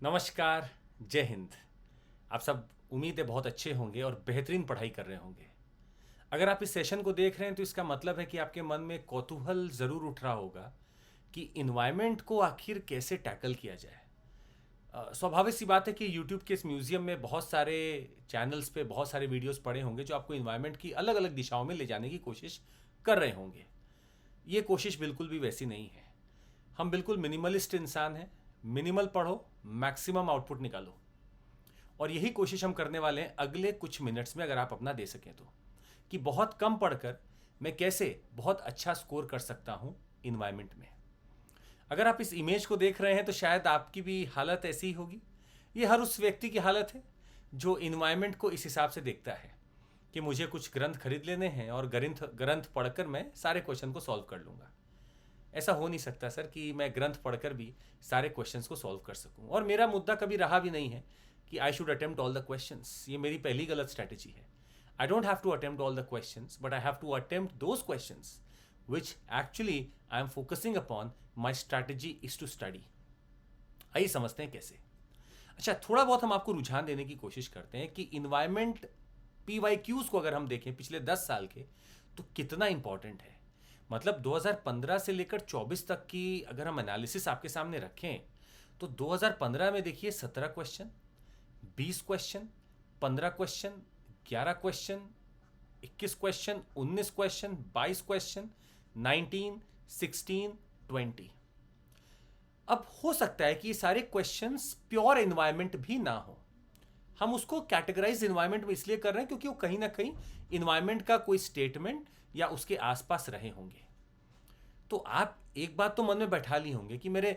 नमस्कार। जय हिंद। आप सब उम्मीद है बहुत अच्छे होंगे और बेहतरीन पढ़ाई कर रहे होंगे। अगर आप इस सेशन को देख रहे हैं तो इसका मतलब है कि आपके मन में कौतूहल ज़रूर उठ रहा होगा कि इन्वायरमेंट को आखिर कैसे टैकल किया जाए। स्वाभाविक सी बात है कि यूट्यूब के इस म्यूज़ियम में बहुत सारे चैनल्स पे बहुत सारे वीडियोस पड़े होंगे जो आपको इन्वायरमेंट की अलग अलग दिशाओं में ले जाने की कोशिश कर रहे होंगे। ये कोशिश बिल्कुल भी वैसी नहीं है। हम बिल्कुल मिनिमलिस्ट इंसान हैं। मिनिमल पढ़ो, मैक्सिमम आउटपुट निकालो, और यही कोशिश हम करने वाले हैं अगले कुछ मिनट्स में, अगर आप अपना दे सकें तो, कि बहुत कम पढ़कर मैं कैसे बहुत अच्छा स्कोर कर सकता हूं इन्वायरमेंट में। अगर आप इस इमेज को देख रहे हैं तो शायद आपकी भी हालत ऐसी ही होगी। ये हर उस व्यक्ति की हालत है जो इन्वायरमेंट को इस हिसाब से देखता है कि मुझे कुछ ग्रंथ खरीद लेने हैं और ग्रंथ ग्रंथ पढ़कर मैं सारे क्वेश्चन को सॉल्व कर लूँगा। ऐसा हो नहीं सकता सर कि मैं ग्रंथ पढ़कर भी सारे क्वेश्चंस को सॉल्व कर सकूं। और मेरा मुद्दा कभी रहा भी नहीं है कि I should attempt all the questions. ये मेरी पहली गलत स्ट्रैटेजी है। I don't have to attempt all the questions, but I have to attempt those questions which actually I am focusing upon. My strategy is to study. आइए समझते हैं कैसे। अच्छा, थोड़ा बहुत हम आपको रुझान देने की कोशिश करते हैं कि इन्वायरमेंट PYQs को अगर हम देखें पिछले 10 साल के, तो कितना इंपॉर्टेंट है। मतलब 2015 से लेकर 24 तक की अगर हम एनालिसिस आपके सामने रखें तो 2015 में देखिए 17 question, 20 question, 15 question, 11 question, 21 question, 19 question, 22 question, 19, 16, 20। अब हो सकता है कि ये सारे क्वेश्चंस प्योर एनवायरनमेंट भी ना हो। हम उसको कैटेगराइज इन्वायरमेंट में इसलिए कर रहे हैं क्योंकि वो कहीं ना कहीं इन्वायरमेंट का कोई स्टेटमेंट या उसके आसपास रहे होंगे। तो आप एक बात तो मन में बैठा ली होंगे कि मेरे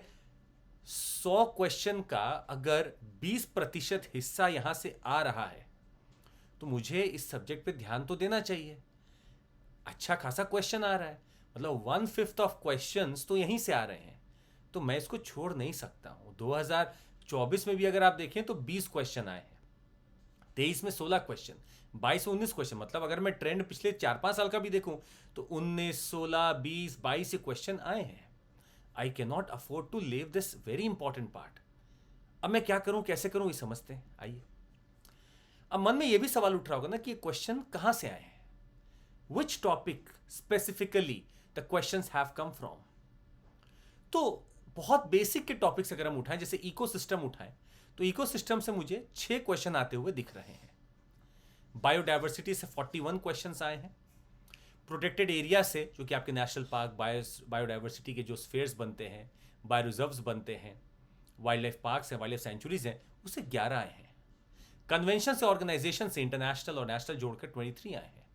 100 क्वेश्चन का अगर 20% हिस्सा यहां से आ रहा है तो मुझे इस सब्जेक्ट पे ध्यान तो देना चाहिए। अच्छा खासा क्वेश्चन आ रहा है, मतलब 1/5 ऑफ क्वेश्चंस तो यहीं से आ रहे हैं, तो मैं इसको छोड़ नहीं सकता हूं। 2024 में भी अगर आप देखें तो 20 क्वेश्चन आए हैं, 23 में 16 क्वेश्चन, 22 में 19 क्वेश्चन। मतलब अगर मैं ट्रेंड पिछले 4-5 साल का भी देखूं तो 19, 16, 20, 22 ये क्वेश्चन आए हैं। I can not afford to leave this very important part. अब मैं क्या करूं, कैसे करूं, ये समझते हैं। आइए, अब मन में यह भी सवाल उठ रहा होगा ना कि ये क्वेश्चन कहां से आए हैं। Which topic specifically the question have come from. तो बहुत बेसिक के टॉपिक्स अगर हम उठाएं, जैसे इकोसिस्टम उठाएं, तो इकोसिस्टम से मुझे 6 क्वेश्चन आते हुए दिख रहे हैं। बायोडायवर्सिटी से 41 क्वेश्चंस आए हैं। प्रोटेक्टेड एरिया से, जो कि आपके नेशनल पार्क, बायोडायवर्सिटी के जो स्फेयर्स बनते हैं, बायो रिजर्व्स बनते हैं, वाइल्ड लाइफ पार्क्स हैं, वाइल्ड लाइफ सेंचुरीज हैं, उससे 11 आए हैं। कन्वेंशन से, ऑर्गेनाइजेशन से, इंटरनेशनल और नेशनल जोड़कर 23 आए हैं।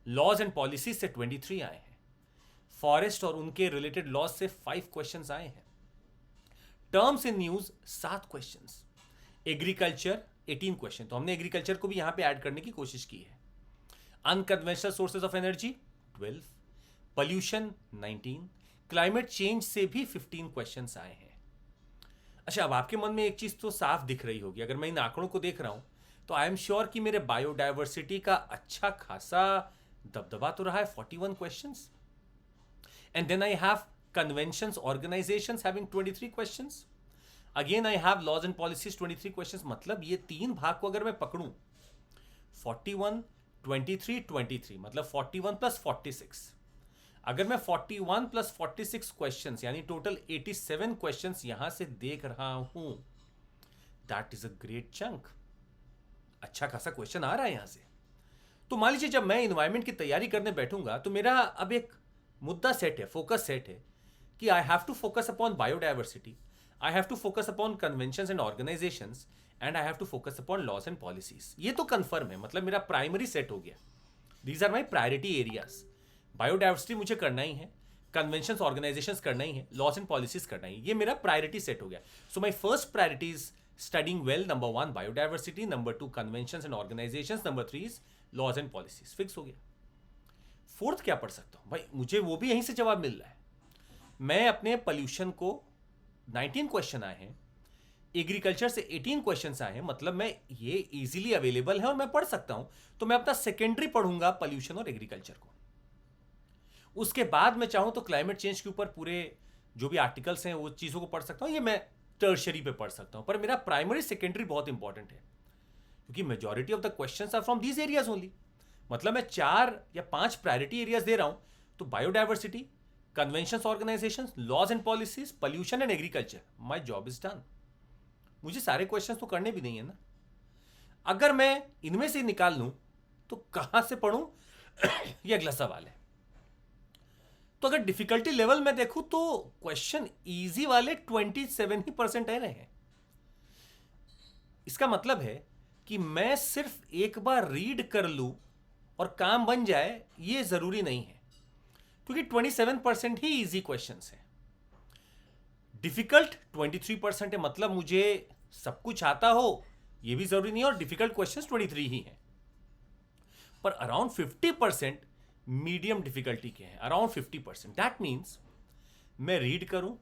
लॉज एंड पॉलिसीज से 23 आए हैं। फॉरेस्ट और उनके रिलेटेड लॉज से 5 क्वेश्चंस आए हैं। Terms in news 7 questions. Agriculture 18 question, तो हमने एग्रीकल्चर को भी यहां पे ऐड करने की कोशिश की है। Unconventional sources of energy 12, pollution 19, climate change से भी 15 क्वेश्चंस आए हैं। अच्छा, अब आपके मन में एक चीज तो साफ दिख रही होगी, अगर मैं इन आंकड़ों को देख रहा हूं तो आई एम श्योर कि मेरे बायोडायवर्सिटी का अच्छा खासा दबदबा तो रहा है, 41 questions. And then I have conventions, organizations having 23 questions. Again I have laws and policies 23 questions. मतलब ये 3 भाग को अगर मैं पकड़ूं, 41, 23, 23, मतलब 41 प्लस 46। अगर मैं 41 प्लस 46 क्वेश्चंस यानी टोटल 87 क्वेश्चंस यहां से देख रहा हूं, that is a great chunk. अच्छा खासा क्वेश्चन आ रहा है यहां से। तो मान लीजिए जब मैं इन्वायरमेंट की तैयारी करने बैठूंगा तो मेरा अब एक मुद्दा सेट है, फोकस सेट है कि I have to focus upon biodiversity, I have to focus upon conventions and organizations, and I have to focus upon laws and policies. ये तो कंफर्म है, मतलब मेरा प्राइमरी सेट हो गया। These are my priority areas. Biodiversity मुझे करना ही है, कन्वेंशंस ऑर्गेनाइजेशंस करना ही है, लॉज एंड पॉलिसीज करना ही है। ये मेरा प्रायोरिटी सेट हो गया। So my first priority is studying well. Number 1 biodiversity, number 2 conventions and organisations, number 3 is laws and policies. Fix हो गया। फोर्थ क्या पढ़ सकता हूं भाई, मुझे वो भी यहीं से जवाब मिल रहा है। मैं अपने पोल्यूशन को 19 क्वेश्चन आए हैं, एग्रीकल्चर से 18 क्वेश्चंस आए हैं, मतलब मैं ये इजीली अवेलेबल है और मैं पढ़ सकता हूं। तो मैं अपना सेकेंडरी पढ़ूंगा पोल्यूशन और एग्रीकल्चर को। उसके बाद मैं चाहूं तो क्लाइमेट चेंज के ऊपर पूरे जो भी आर्टिकल्स हैं वो चीज़ों को पढ़ सकता हूं। ये मैं टर्शरी पे पढ़ सकता हूं, पर मेरा प्राइमरी सेकेंडरी बहुत इंपॉर्टेंट है, क्योंकि majority of the questions are from these areas only. मतलब मैं 4 या 5 प्रायोरिटी एरियाज दे रहा हूं, तो biodiversity, conventions organizations, laws and policies, pollution and agriculture, my job is done. मुझे सारे क्वेश्चंस तो करने भी नहीं है ना। अगर मैं इनमें से निकाल लूं तो कहां से पढ़ूं ये अगला सवाल है। तो अगर डिफिकल्टी लेवल में देखूं तो क्वेश्चन इजी वाले 27% ही रहे हैं। इसका मतलब है कि मैं सिर्फ एक बार रीड कर लूं और काम बन जाए, ये जरूरी नहीं है, क्योंकि 27% ही इजी क्वेश्चंस हैं। डिफिकल्ट 23% है, मतलब मुझे सब कुछ आता हो ये भी जरूरी नहीं है, और डिफिकल्ट क्वेश्चंस 23 ही हैं। पर अराउंड 50% मीडियम डिफिकल्टी के हैं, अराउंड 50%। दैट मीन्स मैं रीड करूं,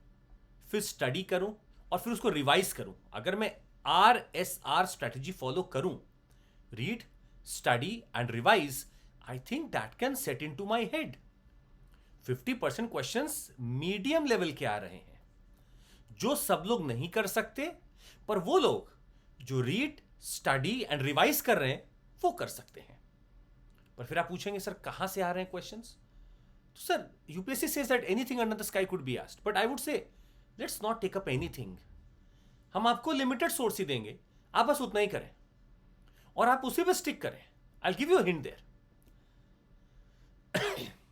फिर स्टडी करूं और फिर उसको रिवाइज करूं। अगर मैं RSR स्ट्रेटजी फॉलो करूं, read, study and revise, I think that can set in to my head. 50% questions medium level के आ रहे हैं, जो सब लोग नहीं कर सकते, पर वो लोग जो रीड, स्टडी एंड रिवाइज कर रहे हैं वो कर सकते हैं। पर फिर आप पूछेंगे सर कहां से आ रहे हैं क्वेश्चंस? तो sir UPSC says that anything under the sky could be asked, but I would say let's not take up anything. हम आपको लिमिटेड सोर्स ही देंगे, आप बस उतना ही करें और आप उसी पे स्टिक करें। I will give you a hint there.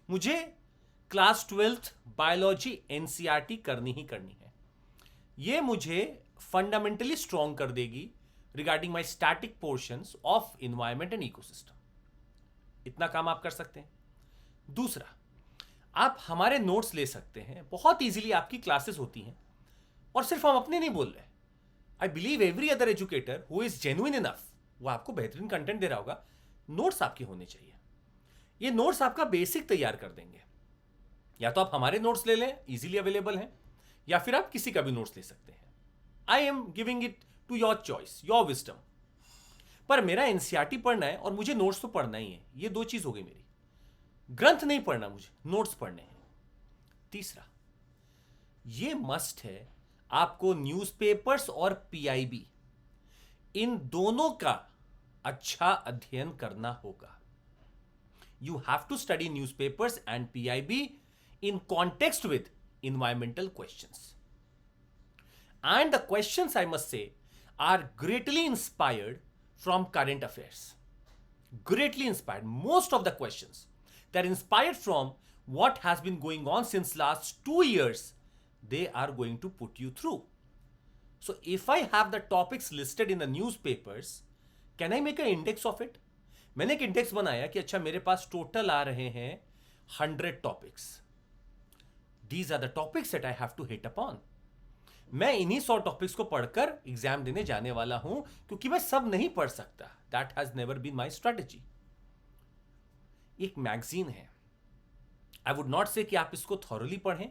मुझे क्लास 12th बायोलॉजी एनसीईआरटी करनी ही करनी है। ये मुझे फंडामेंटली स्ट्रॉन्ग कर देगी regarding my static portions of environment and ecosystem. इतना काम आप कर सकते हैं। दूसरा, आप हमारे नोट्स ले सकते हैं, बहुत इजीली आपकी क्लासेस होती हैं, और सिर्फ हम अपने नहीं बोल रहे। I believe every other educator who is genuine enough, वो आपको बेहतरीन कंटेंट दे रहा होगा। नोट्स आपके होने चाहिए। ये नोट्स आपका बेसिक तैयार कर देंगे। या तो आप हमारे नोट्स ले लें, इजीली अवेलेबल हैं, या फिर आप किसी का भी नोट्स ले सकते हैं। I am giving it to your choice, your wisdom. पर मेरा एनसीईआरटी पढ़ना है और मुझे नोट्स तो पढ़ना ही है। ये दो चीज हो गई मेरी। ग्रंथ नहीं पढ़ना, मुझे नोट्स पढ़ने हैं। तीसरा, ये मस्ट है, आपको न्यूज़पेपर्स और पीआईबी, इन दोनों का अच्छा अध्ययन करना होगा। You have to study newspapers and PIB in context with environmental questions. And the questions, I must say, are greatly inspired from current affairs. Greatly inspired. Most of the questions, they're inspired from what has been going on since last 2 years. They are going to put you through. So if I have the topics listed in the newspapers, can I make an index of it? मैंने एक index बनाया कि अच्छा मेरे पास total आ रहे हैं 100 topics. These are the topics that I have to hit upon. मैं इन्हीं 100 टॉपिक्स को पढ़कर एग्जाम देने जाने वाला हूं, क्योंकि मैं सब नहीं पढ़ सकता। That has never been my strategy. एक मैगजीन है, I would not say कि आप इसको thoroughly पढ़ें,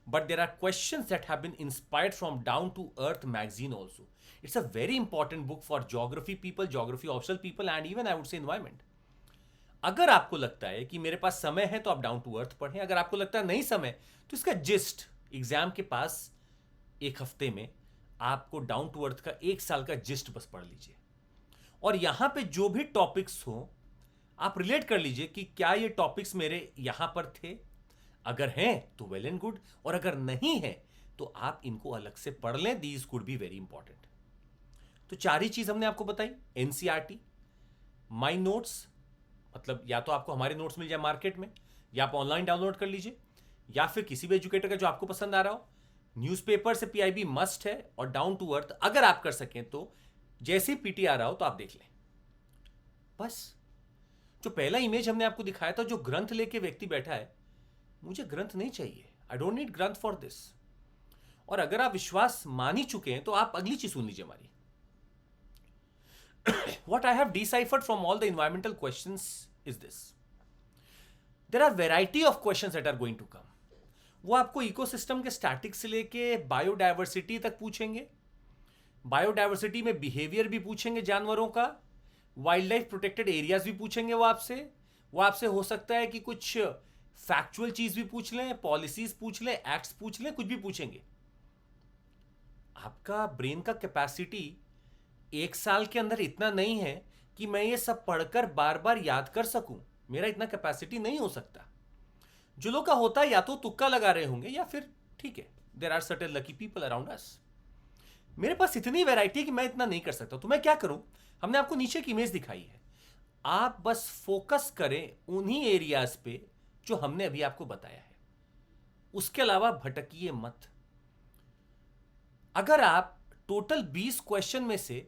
but there are questions that have been inspired from Down to Earth magazine also. It's a very important book for geography people, geography optional people, and even I would say environment. अगर आपको लगता है कि मेरे पास समय है तो आप डाउन टू अर्थ पढ़ें। अगर आपको लगता है नहीं समय, तो इसका जिस्ट एग्जाम के पास 1 हफ्ते में आपको डाउन टू अर्थ का 1 साल का जिस्ट बस पढ़ लीजिए, और यहां पे जो भी टॉपिक्स हो आप रिलेट कर लीजिए कि क्या ये टॉपिक्स मेरे यहां पर थे। अगर हैं तो वेल एंड गुड, और अगर नहीं है तो आप इनको अलग से पढ़ लें। These could be very important. तो 4 ही चीज हमने आपको बताई। एनसीईआरटी, माई नोट्स, मतलब या तो आपको हमारे नोट्स मिल जाए मार्केट में, या आप ऑनलाइन डाउनलोड कर लीजिए, या फिर किसी भी एजुकेटर का जो आपको पसंद आ रहा हो। न्यूज़पेपर से पीआईबी मस्ट है, और डाउन टू अर्थ अगर आप कर सकें तो जैसे ही पीटी आ रहा हो तो आप देख लें। बस जो पहला इमेज हमने आपको दिखाया था, जो ग्रंथ लेके व्यक्ति बैठा है, मुझे ग्रंथ नहीं चाहिए। आई डोंट नीड ग्रंथ फॉर दिस। और अगर आप विश्वास मान ही चुके हैं तो आप अगली चीज सुन लीजिए हमारी। What I have deciphered from all the environmental questions is this. There are variety of questions that are going to come. वो आपको इकोसिस्टम के स्टैटिक से लेके बायोडाइवर्सिटी तक पूछेंगे। बायोडाइवर्सिटी में बिहेवियर भी पूछेंगे जानवरों का, वाइल्ड लाइफ प्रोटेक्टेड एरियाज भी पूछेंगे वो आपसे हो सकता है कि कुछ फैक्चुअल चीज भी पूछ लें, पॉलिसीज पूछ लें, एक्ट्स पूछ लें, कुछ भी पूछेंगे। आपका ब्रेन का कैपेसिटी 1 साल के अंदर इतना नहीं है कि मैं ये सब पढ़कर बार बार याद कर सकूं। मेरा इतना कैपेसिटी नहीं हो सकता। जो लोग का होता है या तो तुक्का लगा रहे होंगे या फिर ठीक है, there are certain lucky people around us. मेरे पास इतनी वैरायटी है कि मैं इतना नहीं कर सकता। तो मैं क्या करूं? हमने आपको नीचे की इमेज दिखाई है, आप बस फोकस करें उन्हीं एरियाज पे जो हमने अभी आपको बताया है, उसके अलावा भटकिए मत। अगर आप टोटल 20 क्वेश्चन में से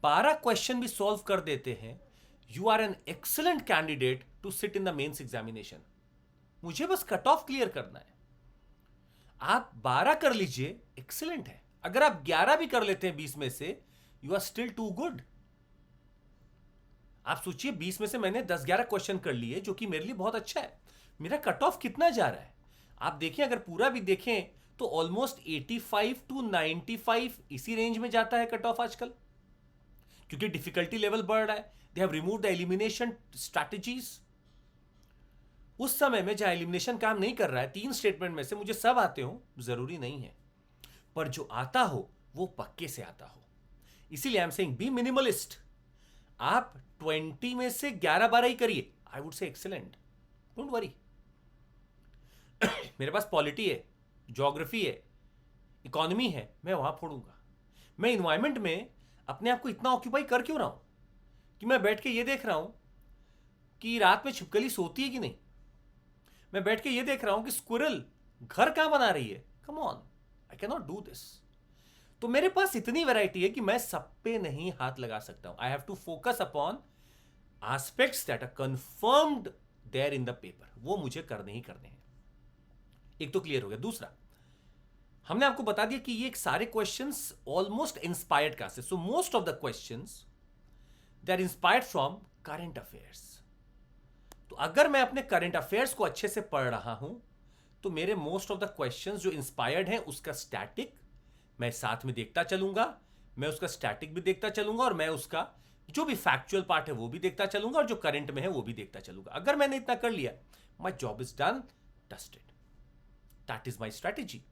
12 क्वेश्चन भी सॉल्व कर देते हैं, you are an excellent candidate to sit in the mains examination. मुझे बस कट ऑफ क्लियर करना है। आप 12 कर लीजिए, एक्सलेंट है। अगर आप 11 भी कर लेते हैं 20 में से, you are still too good. आप सोचिए 20 में से मैंने 10-11 क्वेश्चन कर लिए, जो कि मेरे लिए बहुत अच्छा है। मेरा कट ऑफ कितना जा रहा है आप देखिए। अगर पूरा भी देखें तो ऑलमोस्ट 85 टू 95 इसी रेंज में जाता है कट ऑफ आजकल, क्योंकि डिफिकल्टी लेवल बढ़ रहा है। They have remove the elimination strategies. उस समय में जहां एलिमिनेशन काम नहीं कर रहा है, 3 स्टेटमेंट में से मुझे सब आते हो जरूरी नहीं है, पर जो आता हो वो पक्के से आता हो। इसीलिए I am saying be minimalist. आप 20 में से 11-12 ही करिए, I would say excellent, don't worry. मेरे पास पॉलिटी है, ज्योग्राफी है, इकोनॉमी है, मैं वहां फोड़ूंगा। मैं इन्वायरमेंट में अपने आप को इतना ऑक्यूपाई कर क्यों रहा हूं कि मैं बैठ के ये देख रहा हूं कि रात में छिपकली सोती है कि नहीं। मैं बैठ के ये देख रहा हूं कि स्क्विरल घर कहां बना रही है। Come on, I can not do this. तो मेरे पास इतनी वैरायटी है कि मैं सब पे नहीं हाथ लगा सकता हूं। I have to focus upon aspects that are confirmed there in the paper. वो मुझे करने ही करने हैं। एक तो क्लियर हो गया। दूसरा, हमने आपको बता दिया कि ये सारे क्वेश्चंस ऑलमोस्ट इंस्पायर्ड का से। So most of the questions they are inspired from current affairs. तो अगर मैं अपने करंट अफेयर्स को अच्छे से पढ़ रहा हूं तो मेरे मोस्ट ऑफ द क्वेश्चंस जो इंस्पायर्ड हैं उसका स्टैटिक मैं साथ में देखता चलूंगा। मैं उसका स्टैटिक भी देखता चलूंगा और मैं उसका जो भी फैक्चुअल पार्ट है वो भी देखता चलूंगा और जो करंट में है वो भी देखता चलूंगा। अगर मैंने इतना कर लिया, my job is done, dusted. That is my strategy,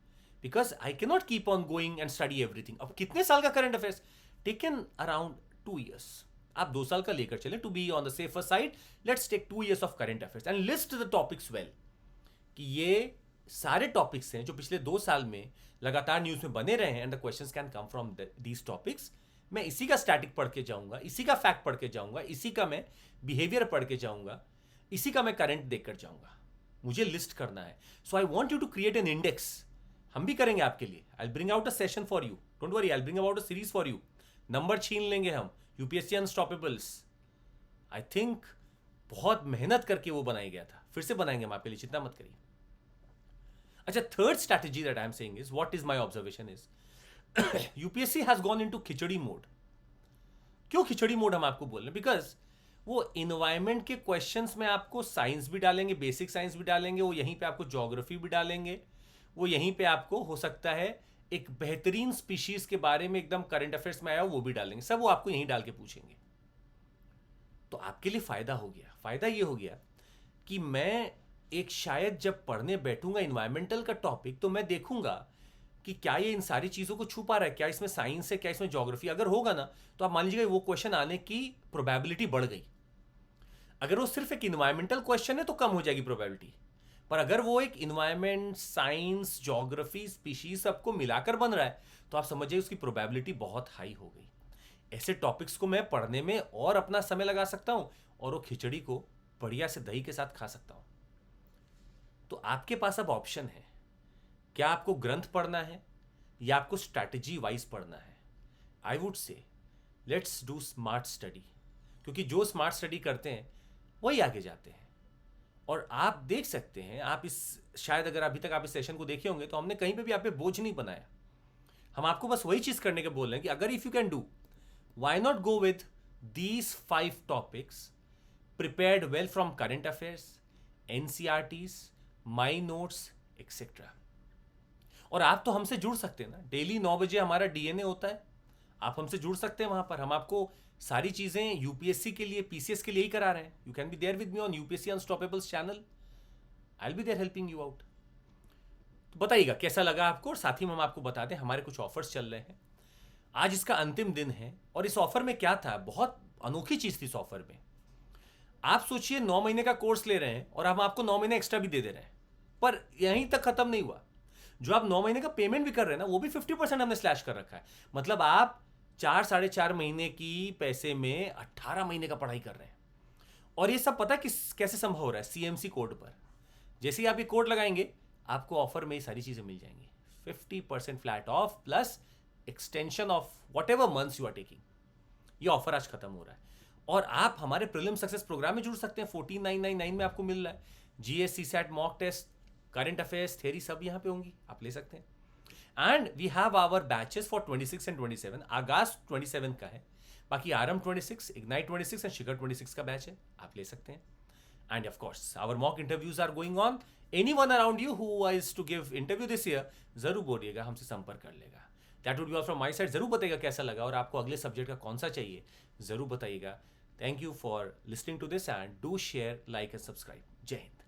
because I can not keep on going and study everything. अब कितने साल का current affairs? Taken around 2 years। आप 2 साल का लेकर चले to be on the safer side. Let's take 2 years of current affairs and list the topics well, कि ये सारे टॉपिक्स हैं जो पिछले 2 साल में लगातार न्यूज में बने रहे हैं and the questions can come from these topics. मैं इसी का स्टैटिक पढ़ के जाऊंगा, इसी का फैक्ट पढ़ के जाऊंगा, इसी का मैं बिहेवियर पढ़ के जाऊंगा, इसी का मैं करंट देखकर जाऊंगा। मुझे लिस्ट करना है। So I want you to create an index. हम भी करेंगे आपके लिए। I bring out a session for you, don't worry. I bring out a series for you. Number छीन लेंगे हम, यूपीएससी अनस्टॉपेबल्स। आई थिंक बहुत मेहनत करके वो बनाया गया था, फिर से बनाएंगे हम आपके लिए, चिंता मत करिए। अच्छा, third strategy that I am saying is, what is my observation is, UPSC has gone into khichdi mode. क्यों खिचड़ी मोड हम आपको बोल रहे हैं? बिकॉज वो इन्वायरमेंट के क्वेश्चंस में आपको साइंस भी डालेंगे, बेसिक साइंस भी डालेंगे, वो यहीं पे आपको ज्योग्राफी भी डालेंगे, वो यहीं पे आपको हो सकता है एक बेहतरीन स्पीशीज के बारे में एकदम करंट अफेयर्स में आया वो भी डालेंगे। सब वो आपको यहीं डाल के पूछेंगे। तो आपके लिए फायदा हो गया। फायदा ये हो गया कि मैं एक शायद जब पढ़ने बैठूंगा इन्वायरमेंटल का टॉपिक, तो मैं देखूंगा कि क्या ये इन सारी चीज़ों को छुपा रहा है, क्या इसमें साइंस है, क्या इसमें ज्योग्राफी। अगर होगा ना तो आप मान लीजिएगा वो क्वेश्चन आने की प्रोबेबिलिटी बढ़ गई। अगर वो सिर्फ एक इन्वायरमेंटल क्वेश्चन है तो कम हो जाएगी प्रोबेबिलिटी, पर अगर वो एक इन्वायरमेंट, साइंस, ज्योग्राफी, स्पीशीज सबको मिलाकर बन रहा है तो आप समझिए उसकी प्रोबेबिलिटी बहुत हाई हो गई। ऐसे टॉपिक्स को मैं पढ़ने में और अपना समय लगा सकता हूं और वो खिचड़ी को बढ़िया से दही के साथ खा सकता हूं। तो आपके पास अब ऑप्शन है, क्या आपको ग्रंथ पढ़ना है या आपको स्ट्रैटेजी वाइज पढ़ना है। आई would say let's do smart study, क्योंकि जो स्मार्ट स्टडी करते हैं वही आगे जाते हैं। और आप देख सकते हैं, आप इस शायद अगर अभी तक आप इस सेशन को देखे होंगे तो हमने कहीं पे भी आप पे बोझ नहीं बनाया। हम आपको बस वही चीज करने के बोल रहे हैं कि अगर if you can do, why not go with these 5 topics prepared well from current affairs, NCERTs, my notes etcetera. और आप तो हमसे जुड़ सकते हैं ना, डेली 9 बजे हमारा डीएनए होता है, आप हमसे जुड़ सकते हैं वहां पर। हम आपको सारी चीजें यूपीएससी के लिए, पीसीएस के लिए ही करा रहे हैं। You can be there with me on UPSC unstoppables channel. I will be there helping you out. तो बताइएगा कैसा लगा आपको, और साथ ही में हम आपको बता दें हमारे कुछ ऑफर्स चल रहे हैं। आज इसका अंतिम दिन है, और इस ऑफर में क्या था, बहुत अनोखी चीज थी इस ऑफर में। आप सोचिए 9 महीने का कोर्स ले रहे हैं और हम आपको 9 महीने एक्स्ट्रा भी दे दे रहे हैं। पर यहीं तक खत्म नहीं हुआ, जो आप 9 महीने का पेमेंट भी कर रहे हैं ना, वो भी 50% हमने स्लैश कर रखा है। मतलब आप 4-4.5 महीने की पैसे में 18 महीने का पढ़ाई कर रहे हैं। और ये सब पता है किस कैसे संभव हो रहा है? CMC कोड पर। जैसे ही आप ये कोड लगाएंगे, आपको ऑफर में ये सारी चीजें मिल जाएंगी। 50% flat off plus extension of whatever months you are taking. ये ऑफर आज खत्म हो रहा है, और आप हमारे प्रीलिम सक्सेस प्रोग्राम में जुड़ सकते हैं। 14,999 में आपको मिल रहा है। GS CSAT mock test, current affairs, theory सब यहाँ पे होंगी, आप ले सकते हैं। And we have our batches for 26 and 27। आगाज 27 का है, बाकी RM 26, इग्नाइट 26 एंड शिखर 26 का बैच है, आप ले सकते हैं। And of course our mock interviews are going on. Anyone around you who is to give interview this year, जरूर बोलिएगा, हमसे संपर्क कर लेगा। That would be all from my side. जरूर बताइएगा कैसा लगा, और आपको अगले सब्जेक्ट का कौन सा चाहिए, जरूर बताइएगा। Thank you for listening to this, and do share, like and subscribe. जय हिंद।